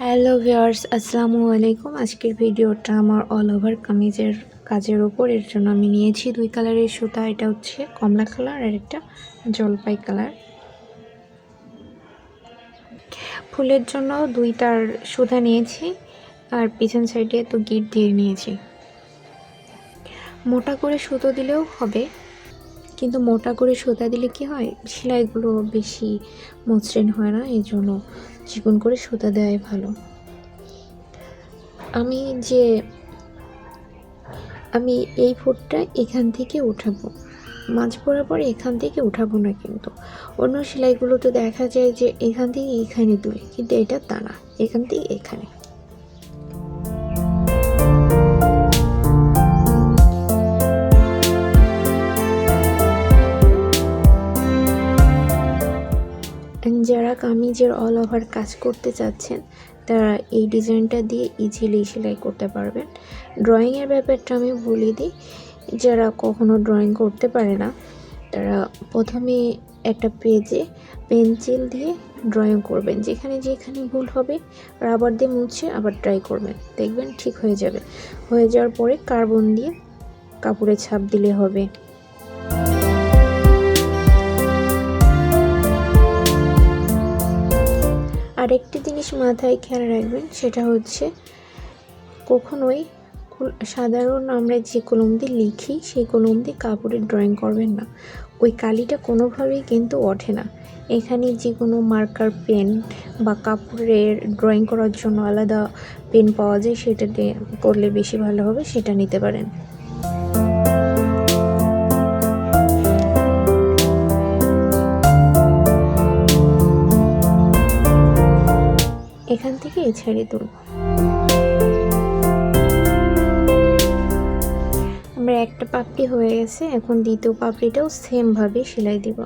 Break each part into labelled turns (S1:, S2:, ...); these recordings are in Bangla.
S1: হ্যালো ভিউয়ার্স, আসসালামু আলাইকুম। আজকের ভিডিওটা আমার অল ওভার কামিজের কাজের ওপর। এর জন্য আমি নিয়েছি দুই কালারের সুতা। এটা হচ্ছে কমলা কালার আর একটা জলপাই কালার। ফুলের জন্য দুইটার সুতা নিয়েছি আর পিছন সাইডে তো গিট দিয়ে নিয়েছি। মোটা করে সুতো দিলেও হবে, কিন্তু মোটা করে সুতা দিলে কি হয়, সেলাইগুলো বেশি মসৃণ হয় না। এই জন্য চিকন করে সুতা দেওয়াই ভালো। আমি এই ফুটটা এখান থেকে উঠাবো, মাঝ বরাবর এখান থেকে উঠাবো না। কিন্তু অন্য সেলাইগুলোতে দেখা যায় যে এখান থেকে এখানে তুলে, কিন্তু এটা তা না, এখান থেকে এখানে। যারা কামিজের অল ওভার কাজ করতে চাচ্ছেন তারা এই ডিজাইনটা দিয়ে ইজিলি সেলাই করতে পারবেন। ড্রয়িংয়ের ব্যাপারটা আমি বলে দিই, যারা কখনো ড্রয়িং করতে পারে না তারা প্রথমে একটা পেজে পেন্সিল দিয়ে ড্রয়িং করবেন, যেখানে যেখানে ভুল হবে রাবার দিয়ে মুছে আবার ট্রাই করবেন, দেখবেন ঠিক হয়ে যাবে। হয়ে যাওয়ার পরে কার্বন দিয়ে কাপড়ে ছাপ দিলে হবে। আরেকটি জিনিস মাথায় খেয়াল রাখবেন, সেটা হচ্ছে কখনোই সাধারণ আমরা যে কলম দিয়ে লিখি সেই কলম দিয়ে কাপড়ের ড্রয়িং করবেন না। ওই কালিটা কোনোভাবেই কিন্তু ওঠে না। এখানে যে কোনো মার্কার পেন বা কাপড়ের ড্রয়িং করার জন্য আলাদা পেন পাওয়া যায়, সেটা দিয়ে করলে বেশি ভালো হবে, সেটা নিতে পারেন। এখান থেকে ছেড়ে তুলব। আমরা একটা পাপড়ি হয়ে গেছে, এখন দ্বিতীয় পাপড়িটাও সেম ভাবে সেলাই দিব।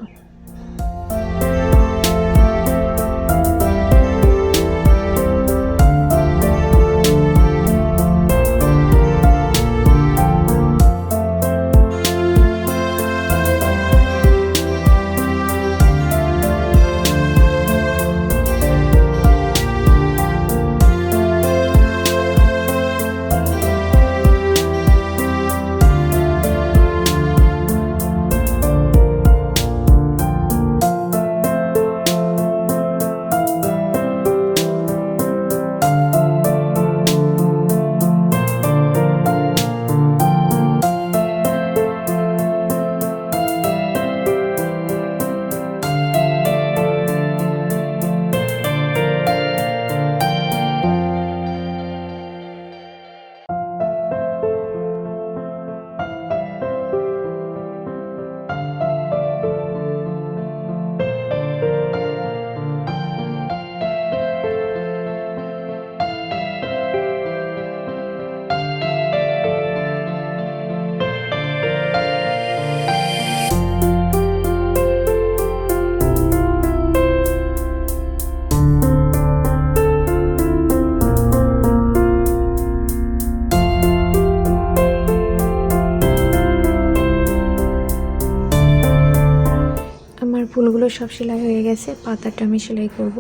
S1: আমার ফুলগুলো সব সেলাই হয়ে গেছে, পাতাটা আমি সেলাই করব।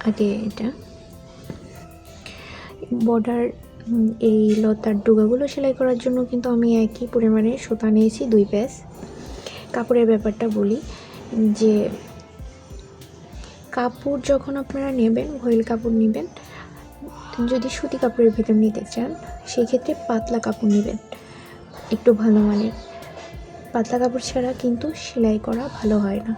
S1: আগে এটা বর্ডার, এই লতার ডুগাগুলো সেলাই করার জন্য কিন্তু আমি একই পরিমাণে সুতা নিয়েছি, 2 প্যাচ। কাপড়ের ব্যাপারটা বলি, যে কাপড় যখন আপনারা নেবেন, ভয়েল কাপড় নেবেন। যদি সুতি কাপড়ের ভিতর নিতে চান সেক্ষেত্রে পাতলা কাপড় নেবেন, একটু ভালো মানের। পাতলা কাপড় ছাড়া কিন্তু সেলাই করা ভালো হয় না।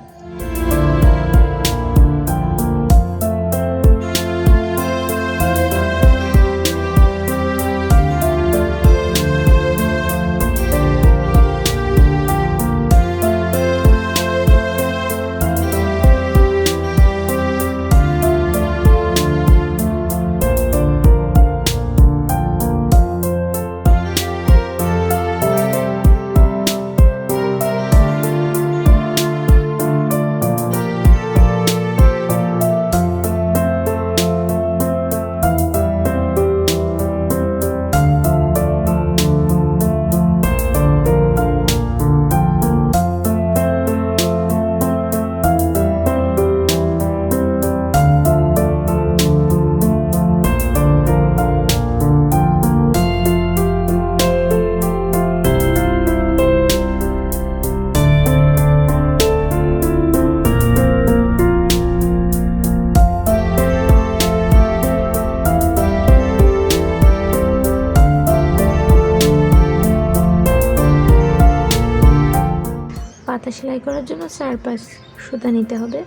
S1: হাতা সেলাই করার জন্য 4-5 সুতা নিতে হবে।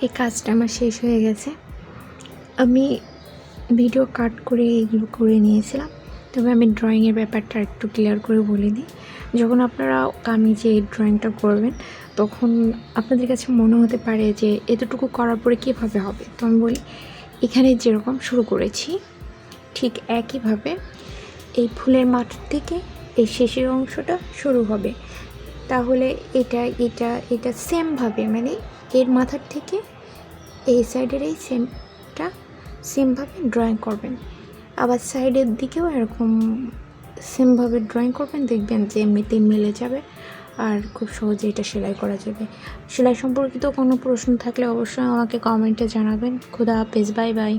S1: এই কাজটা আমার শেষ হয়ে গেছে। আমি ভিডিও কাট করে এগুলো করে নিয়েছিলাম, তবে আমি ড্রয়িংয়ের ব্যাপারটা একটু ক্লিয়ার করে বলে দিই। যখন আপনারা কামিজে এই ড্রয়িংটা করবেন তখন আপনাদের কাছে মনে হতে পারে যে এতটুকু করার পরে কীভাবে হবে। তো আমি বলি, এখানে যেরকম শুরু করেছি ঠিক একইভাবে এই ফুলের মাথা থেকে এই শেষের অংশটা শুরু হবে। তাহলে এটা এটা এটা সেমভাবে, মানে এর মাথার থেকে এই সাইডের এই সেমভাবে ড্রয়িং করবেন। আবার সাইডের দিকেও এরকম সেমভাবে ড্রয়িং করবেন, দেখবেন যে এমনিতেই মিলে যাবে আর খুব সহজে এটা সেলাই করা যাবে। সেলাই সম্পর্কিত কোনো প্রশ্ন থাকলে অবশ্যই আমাকে কমেন্টে জানাবেন। খুদা হাফেজ, বাই বাই।